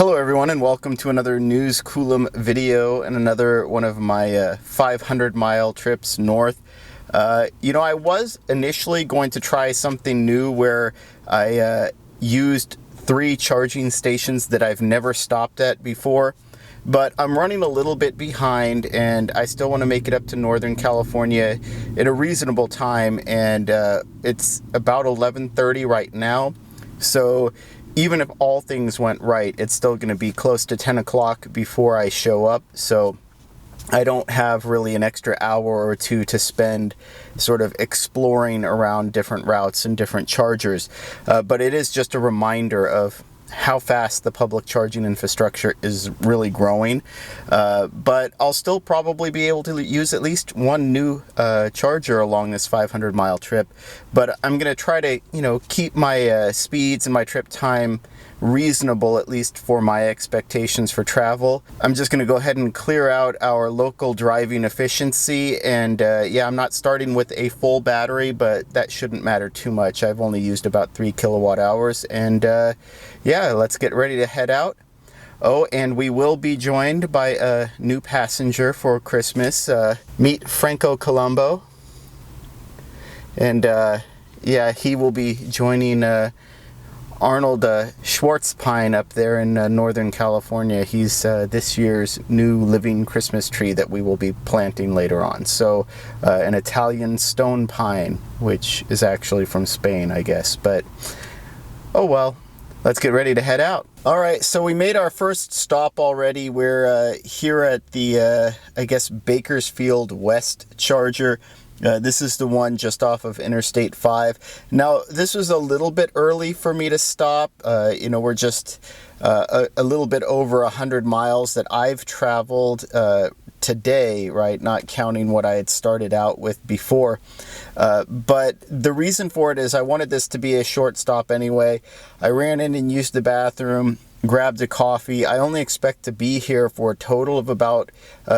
Hello everyone, and welcome to another News Coolum video and another one of my 500 mile trips north. I was initially going to try something new where I used 3 charging stations that I've never stopped at before, but I'm running a little bit behind and I still want to make it up to Northern California in a reasonable time, and it's about 11:30 right now. So even if all things went right, it's still going to be close to 10 o'clock before I show up. So I don't have really an extra hour or two to spend sort of exploring around different routes and different chargers. But it is just a reminder of how fast the public charging infrastructure is really growing. But I'll still probably be able to use at least one new charger along this 500 mile trip. But I'm going to try to, keep my speeds and my trip time reasonable, at least for my expectations for travel. I'm just going to go ahead and clear out our local driving efficiency, and I'm not starting with a full battery, but that shouldn't matter too much. I've only used about 3 kilowatt hours, and let's get ready to head out. Oh, and we will be joined by a new passenger for Christmas. Meet Franco Colombo, and he will be joining Arnold Schwartzpine up there in Northern California. He's this year's new living Christmas tree that we will be planting later on. So an Italian stone pine, which is actually from Spain, I guess. But oh well, let's get ready to head out. All right, so we made our first stop already. We're here at the, Bakersfield West Charger. This is the one just off of Interstate 5. Now, this was a little bit early for me to stop. We're just a little bit over 100 miles that I've traveled today, right? Not counting what I had started out with before. But the reason for it is I wanted this to be a short stop anyway. I ran in and used the bathroom, grabbed a coffee. I only expect to be here for a total of about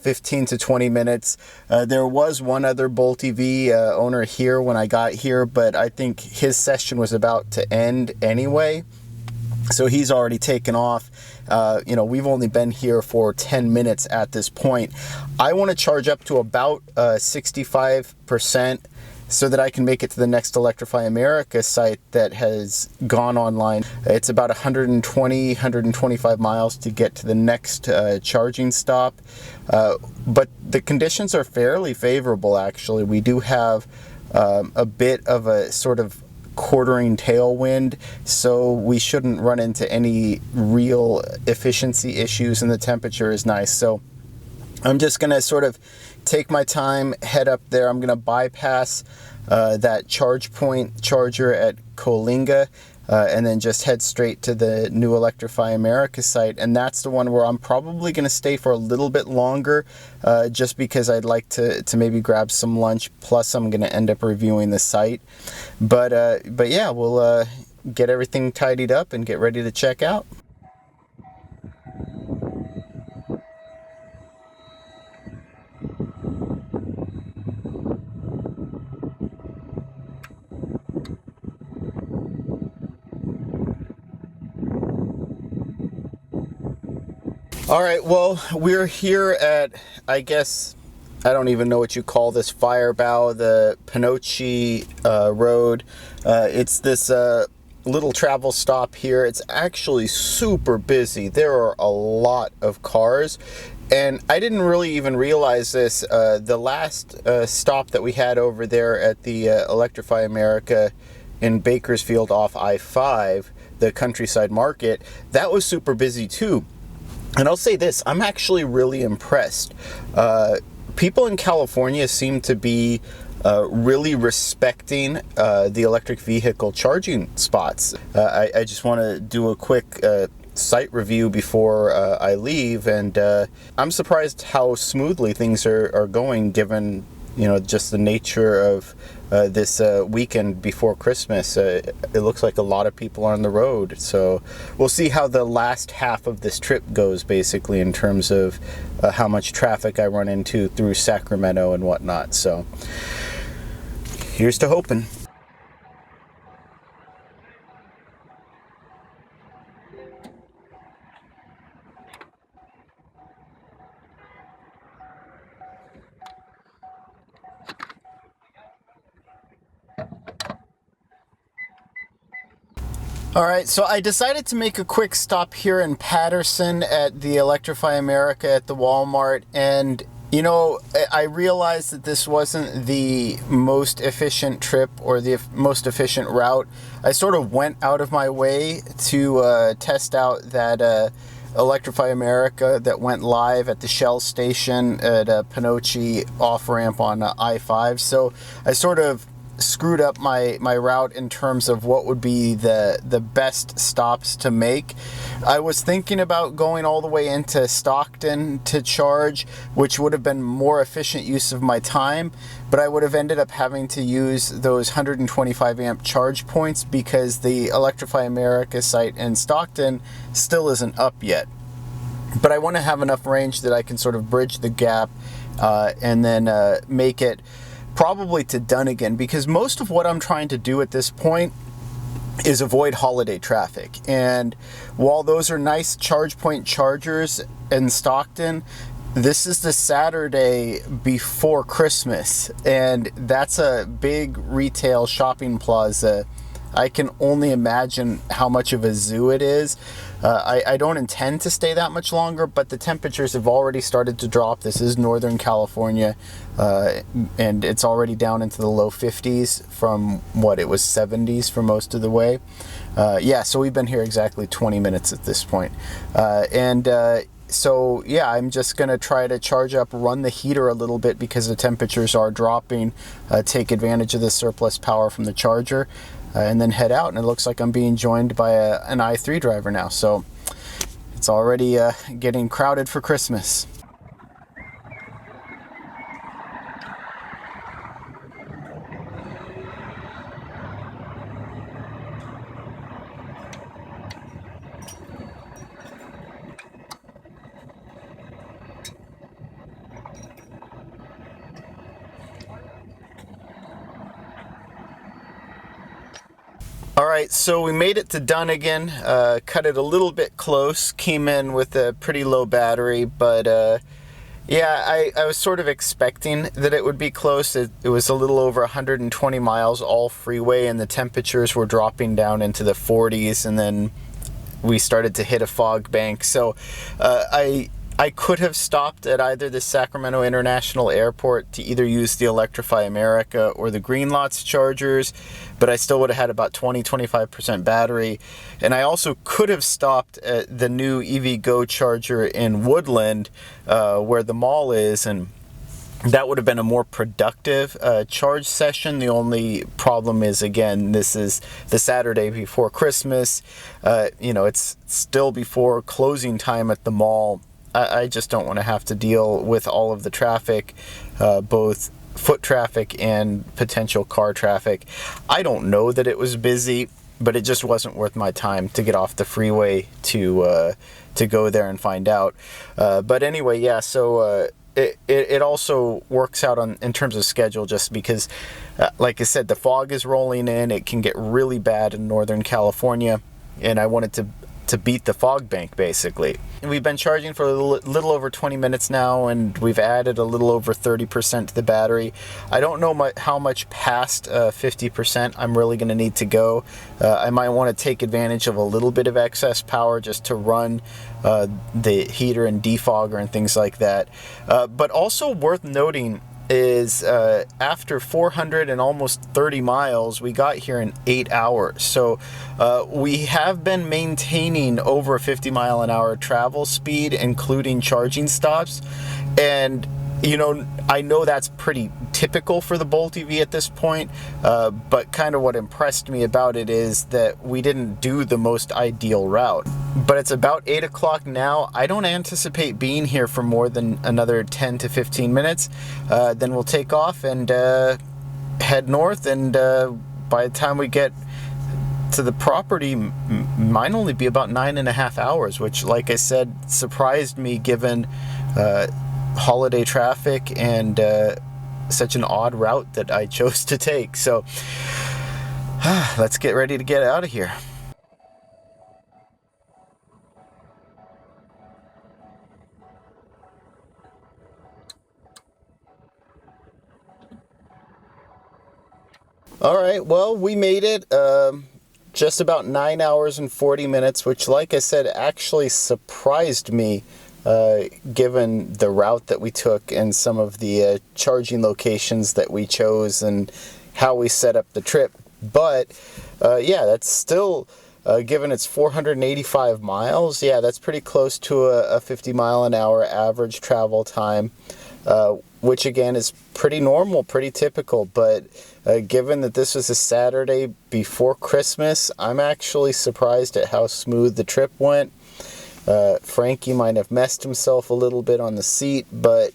15 to 20 minutes. There was one other Bolt EV owner here when I got here, but I think his session was about to end anyway. So he's already taken off. We've only been here for 10 minutes at this point. I want to charge up to about 65%. so that I can make it to the next Electrify America site that has gone online. It's about 125 miles to get to the next charging stop. But the conditions are fairly favorable, actually. We do have a bit of a sort of quartering tailwind, so we shouldn't run into any real efficiency issues, and the temperature is nice. So I'm just going to sort of take my time, head up there. I'm going to bypass that charge point charger at Coalinga, and then just head straight to the new Electrify America site. And that's the one where I'm probably going to stay for a little bit longer, just because I'd like to maybe grab some lunch. Plus, I'm going to end up reviewing the site. But yeah, we'll get everything tidied up and get ready to check out. All right, well, we're here at, I don't even know what you call this, Firebaugh, the Panoche Road. It's this little travel stop here. It's actually super busy. There are a lot of cars, and I didn't really even realize this. The last stop that we had over there at the Electrify America in Bakersfield off I-5, the Countryside Market, that was super busy too. And I'll say this, I'm actually really impressed. People in California seem to be really respecting the electric vehicle charging spots. I just want to do a quick site review before I leave, and I'm surprised how smoothly things are going, given just the nature of this weekend before Christmas. It looks like a lot of people are on the road, so we'll see how the last half of this trip goes, basically, in terms of how much traffic I run into through Sacramento and whatnot. So here's to hoping. All right, so I decided to make a quick stop here in Patterson at the Electrify America at the Walmart, and you know, I realized that this wasn't the most efficient trip or the most efficient route. I sort of went out of my way to test out that Electrify America that went live at the Shell station at Panoche off-ramp on I-5. So I sort of screwed up my route in terms of what would be the best stops to make. I was thinking about going all the way into Stockton to charge, which would have been more efficient use of my time, but I would have ended up having to use those 125 amp charge points because the Electrify America site in Stockton still isn't up yet. But I want to have enough range that I can sort of bridge the gap and then make it probably to Dunnigan, because most of what I'm trying to do at this point is avoid holiday traffic. And while those are nice charge point chargers in Stockton, this is the Saturday before Christmas, and that's a big retail shopping plaza. I can only imagine how much of a zoo it is. I don't intend to stay that much longer, but the temperatures have already started to drop. This is Northern California, and it's already down into the low 50s from what it was 70s for most of the way. Yeah, so we've been here exactly 20 minutes at this point. So yeah, I'm just gonna try to charge up, run the heater a little bit because the temperatures are dropping, take advantage of the surplus power from the charger, and then head out. And it looks like I'm being joined by an i3 driver now, so it's already getting crowded for Christmas. All right, so we made it to Dunnigan, cut it a little bit close, came in with a pretty low battery, but yeah, I was sort of expecting that it would be close. It was a little over 120 miles all freeway, and the temperatures were dropping down into the 40s, and then we started to hit a fog bank. So I could have stopped at either the Sacramento International Airport to either use the Electrify America or the Greenlots chargers, but I still would have had about 20-25% battery. And I also could have stopped at the new EV Go charger in Woodland, where the mall is, and that would have been a more productive charge session. The only problem is, again, this is the Saturday before Christmas. You know, it's still before closing time at the mall. I just don't want to have to deal with all of the traffic, both foot traffic and potential car traffic. I don't know that it was busy, but it just wasn't worth my time to get off the freeway to go there and find out. But anyway, yeah, so it also works out in terms of schedule, just because, like I said, the fog is rolling in. It can get really bad in Northern California, and I wanted to beat the fog bank, basically. And we've been charging for a little over 20 minutes now, and we've added a little over 30% to the battery. I don't know how much past 50% I'm really going to need to go. I might want to take advantage of a little bit of excess power just to run the heater and defogger and things like that. But also worth noting is after 400 and almost 30 miles, we got here in 8 hours. So we have been maintaining over a 50-mile-an-hour travel speed, including charging stops. And you know, I know that's pretty typical for the Bolt EV at this point, but kind of what impressed me about it is that we didn't do the most ideal route. But it's about 8 o'clock now. I don't anticipate being here for more than another 10 to 15 minutes. Then we'll take off and head north, and by the time we get to the property, might only be about 9.5 hours, which, like I said, surprised me given holiday traffic and such an odd route that I chose to take. So let's get ready to get out of here. All right, well, we made it. just about 9 hours and 40 minutes, which, like I said, actually surprised me given the route that we took and some of the charging locations that we chose and how we set up the trip. But yeah, that's still, given it's 485 miles, yeah, that's pretty close to a 50 mile an hour average travel time, which again is pretty normal, pretty typical. But given that this was a Saturday before Christmas, I'm actually surprised at how smooth the trip went. Frankie might have messed himself a little bit on the seat, but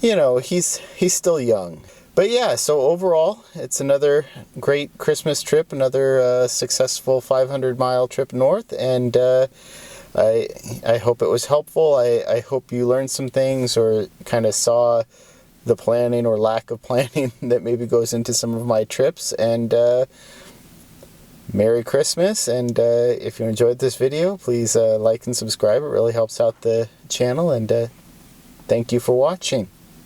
you know, he's still young. But yeah, so overall, it's another great Christmas trip, another successful 500-mile trip north, and I hope it was helpful. I hope you learned some things or kind of saw the planning or lack of planning that maybe goes into some of my trips. And Merry Christmas, and if you enjoyed this video, please like and subscribe. It really helps out the channel, and thank you for watching.